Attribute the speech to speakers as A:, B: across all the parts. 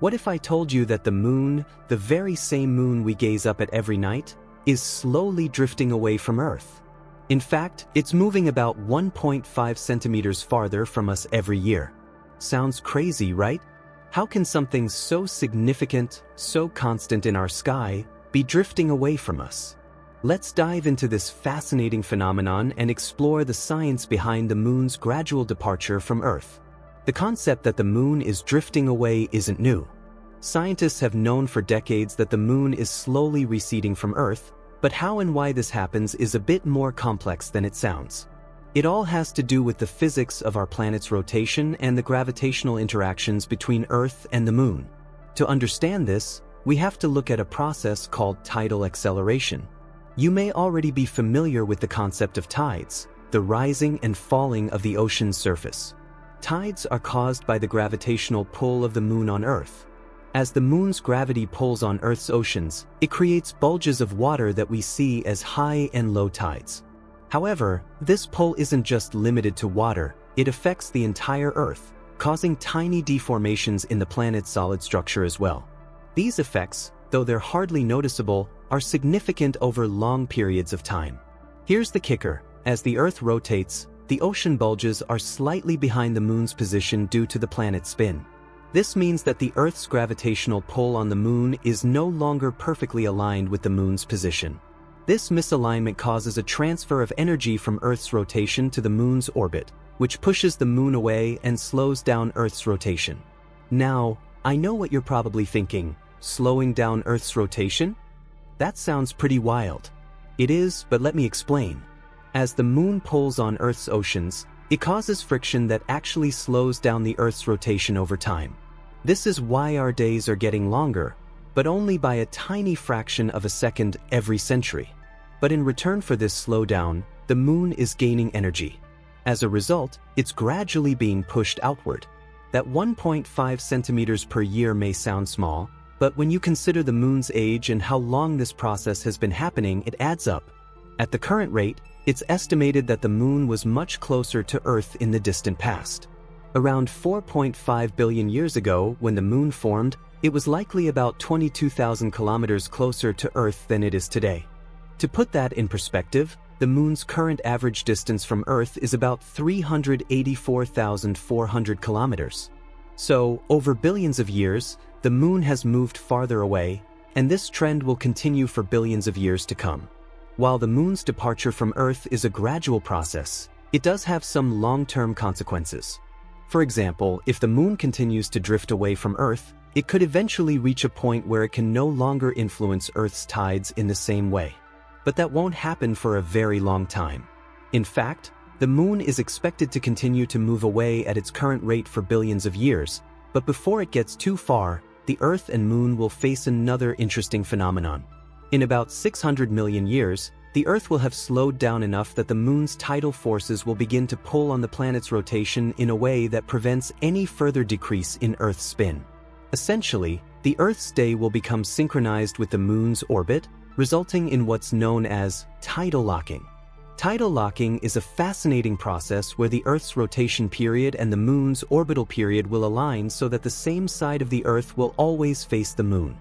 A: What if I told you that the moon, the very same moon we gaze up at every night, is slowly drifting away from Earth? In fact, it's moving about 1.5 centimeters farther from us every year. Sounds crazy, right? How can something so significant, so constant in our sky, be drifting away from us? Let's dive into this fascinating phenomenon and explore the science behind the moon's gradual departure from Earth. The concept that the moon is drifting away isn't new. Scientists have known for decades that the moon is slowly receding from Earth, but how and why this happens is a bit more complex than it sounds. It all has to do with the physics of our planet's rotation and the gravitational interactions between Earth and the moon. To understand this, we have to look at a process called tidal acceleration. You may already be familiar with the concept of tides, the rising and falling of the ocean's surface. Tides are caused by the gravitational pull of the moon on Earth. As the moon's gravity pulls on Earth's oceans, it creates bulges of water that we see as high and low tides. However, this pull isn't just limited to water, it affects the entire Earth, causing tiny deformations in the planet's solid structure as well. These effects, though they're hardly noticeable, are significant over long periods of time. Here's the kicker: as the Earth rotates, the ocean bulges are slightly behind the moon's position due to the planet's spin. This means that the Earth's gravitational pull on the moon is no longer perfectly aligned with the moon's position. This misalignment causes a transfer of energy from Earth's rotation to the moon's orbit, which pushes the moon away and slows down Earth's rotation. Now, I know what you're probably thinking: slowing down Earth's rotation? That sounds pretty wild. It is, but let me explain. As the moon pulls on Earth's oceans, it causes friction that actually slows down the Earth's rotation over time. This is why our days are getting longer, but only by a tiny fraction of a second every century. But in return for this slowdown, the moon is gaining energy. As a result, it's gradually being pushed outward. That 1.5 centimeters per year may sound small, but when you consider the moon's age and how long this process has been happening, it adds up. At the current rate, it's estimated that the moon was much closer to Earth in the distant past. Around 4.5 billion years ago, when the moon formed, it was likely about 22,000 kilometers closer to Earth than it is today. To put that in perspective, the moon's current average distance from Earth is about 384,400 kilometers. So, over billions of years, the moon has moved farther away, and this trend will continue for billions of years to come. While the moon's departure from Earth is a gradual process, it does have some long-term consequences. For example, if the moon continues to drift away from Earth, it could eventually reach a point where it can no longer influence Earth's tides in the same way. But that won't happen for a very long time. In fact, the moon is expected to continue to move away at its current rate for billions of years, but before it gets too far, the Earth and moon will face another interesting phenomenon. In about 600 million years, the Earth will have slowed down enough that the moon's tidal forces will begin to pull on the planet's rotation in a way that prevents any further decrease in Earth's spin. Essentially, the Earth's day will become synchronized with the moon's orbit, resulting in what's known as tidal locking. Tidal locking is a fascinating process where the Earth's rotation period and the moon's orbital period will align so that the same side of the Earth will always face the moon.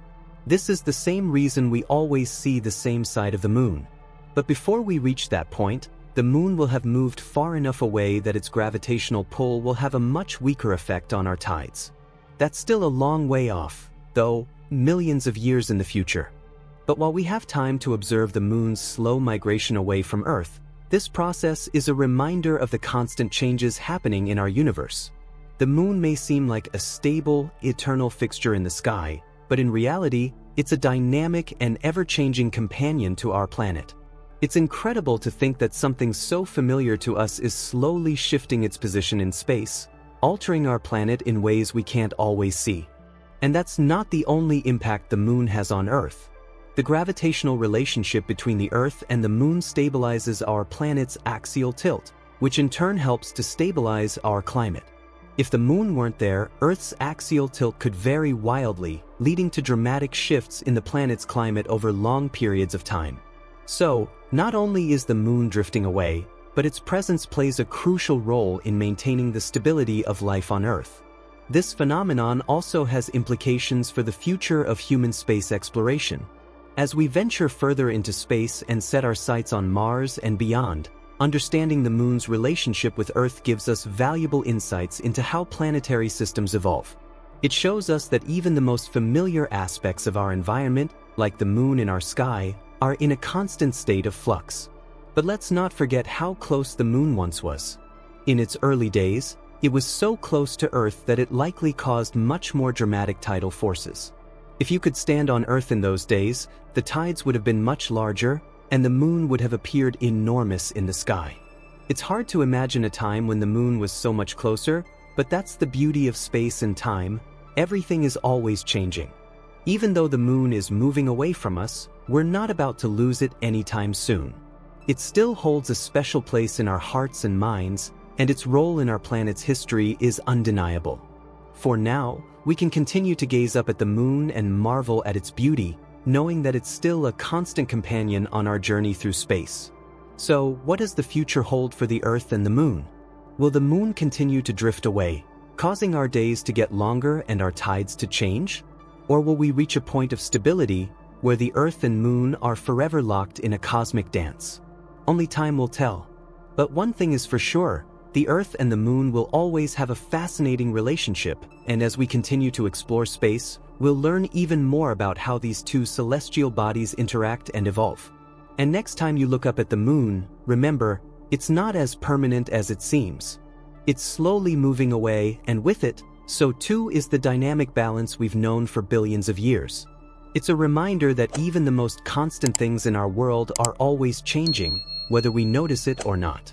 A: This is the same reason we always see the same side of the moon. But before we reach that point, the moon will have moved far enough away that its gravitational pull will have a much weaker effect on our tides. That's still a long way off, though, millions of years in the future. But while we have time to observe the moon's slow migration away from Earth, this process is a reminder of the constant changes happening in our universe. The moon may seem like a stable, eternal fixture in the sky, but in reality, it's a dynamic and ever-changing companion to our planet. It's incredible to think that something so familiar to us is slowly shifting its position in space, altering our planet in ways we can't always see. And that's not the only impact the moon has on Earth. The gravitational relationship between the Earth and the moon stabilizes our planet's axial tilt, which in turn helps to stabilize our climate. If the moon weren't there, Earth's axial tilt could vary wildly, leading to dramatic shifts in the planet's climate over long periods of time. So, not only is the moon drifting away, but its presence plays a crucial role in maintaining the stability of life on Earth. This phenomenon also has implications for the future of human space exploration. As we venture further into space and set our sights on Mars and beyond, understanding the Moon's relationship with Earth gives us valuable insights into how planetary systems evolve. It shows us that even the most familiar aspects of our environment, like the Moon in our sky, are in a constant state of flux. But let's not forget how close the Moon once was. In its early days, it was so close to Earth that it likely caused much more dramatic tidal forces. If you could stand on Earth in those days, the tides would have been much larger, and the Moon would have appeared enormous in the sky. It's hard to imagine a time when the Moon was so much closer, but that's the beauty of space and time. Everything is always changing. Even though the Moon is moving away from us, we're not about to lose it anytime soon. It still holds a special place in our hearts and minds, and its role in our planet's history is undeniable. For now, we can continue to gaze up at the Moon and marvel at its beauty, knowing that it's still a constant companion on our journey through space. So, what does the future hold for the Earth and the Moon? Will the Moon continue to drift away, causing our days to get longer and our tides to change? Or will we reach a point of stability where the Earth and Moon are forever locked in a cosmic dance? Only time will tell. But one thing is for sure, the Earth and the Moon will always have a fascinating relationship, and as we continue to explore space, we'll learn even more about how these two celestial bodies interact and evolve. And next time you look up at the Moon, remember, it's not as permanent as it seems. It's slowly moving away, and with it, so too is the dynamic balance we've known for billions of years. It's a reminder that even the most constant things in our world are always changing, whether we notice it or not.